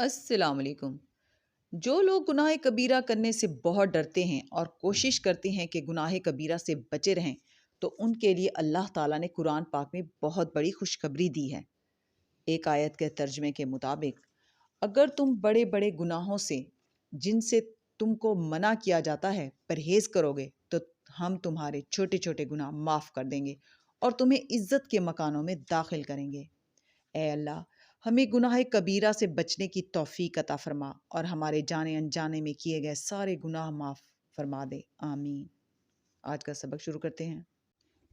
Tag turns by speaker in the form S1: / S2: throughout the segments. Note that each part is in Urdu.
S1: السلام علیکم۔ جو لوگ گناہ کبیرہ کرنے سے بہت ڈرتے ہیں اور کوشش کرتے ہیں کہ گناہ کبیرہ سے بچے رہیں تو ان کے لیے اللہ تعالیٰ نے قرآن پاک میں بہت بڑی خوشخبری دی ہے۔ ایک آیت کے ترجمے کے مطابق اگر تم بڑے بڑے گناہوں سے جن سے تم کو منع کیا جاتا ہے پرہیز کرو گے تو ہم تمہارے چھوٹے چھوٹے گناہ معاف کر دیں گے اور تمہیں عزت کے مکانوں میں داخل کریں گے۔ اے اللہ، ہمیں گناہ کبیرہ سے بچنے کی توفیق عطا فرما اور ہمارے جانے انجانے میں کیے گئے سارے گناہ معاف فرما دے، آمین۔ آج کا سبق شروع کرتے ہیں۔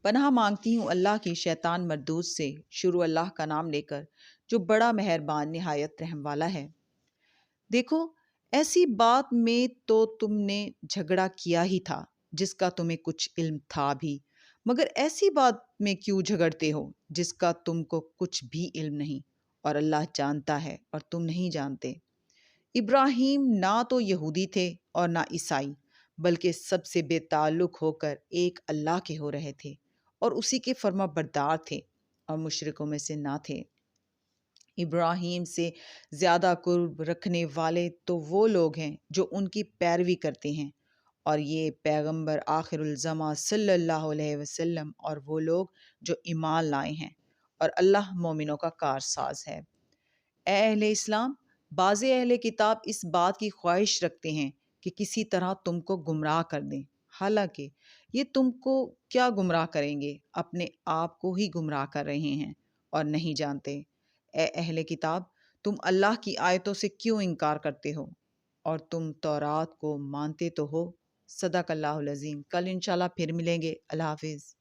S1: پناہ مانگتی ہوں اللہ کی شیطان مردود سے، شروع اللہ کا نام لے کر جو بڑا مہربان نہایت رحم والا ہے۔ دیکھو، ایسی بات میں تو تم نے جھگڑا کیا ہی تھا جس کا تمہیں کچھ علم تھا بھی، مگر ایسی بات میں کیوں جھگڑتے ہو جس کا تم کو کچھ بھی علم نہیں، اور اللہ جانتا ہے اور تم نہیں جانتے۔ ابراہیم نہ تو یہودی تھے اور نہ عیسائی، بلکہ سب سے بے تعلق ہو کر ایک اللہ کے ہو رہے تھے اور اسی کے فرما بردار تھے اور مشرکوں میں سے نہ تھے۔ ابراہیم سے زیادہ قرب رکھنے والے تو وہ لوگ ہیں جو ان کی پیروی کرتے ہیں، اور یہ پیغمبر آخر الزماں صلی اللہ علیہ وسلم اور وہ لوگ جو ایمان لائے ہیں، اور اللہ مومنوں کا کارساز ہے۔ اے اہل اسلام، بعض اہل کتاب اس بات کی خواہش رکھتے ہیں کہ کسی طرح تم کو گمراہ کر دیں، حالانکہ یہ تم کو کیا گمراہ کریں گے، اپنے آپ کو ہی گمراہ کر رہے ہیں اور نہیں جانتے۔ اے اہل کتاب، تم اللہ کی آیتوں سے کیوں انکار کرتے ہو، اور تم تورات کو مانتے تو ہو۔ صدق اللہ العظیم۔ کل انشاءاللہ پھر ملیں گے۔ اللہ حافظ۔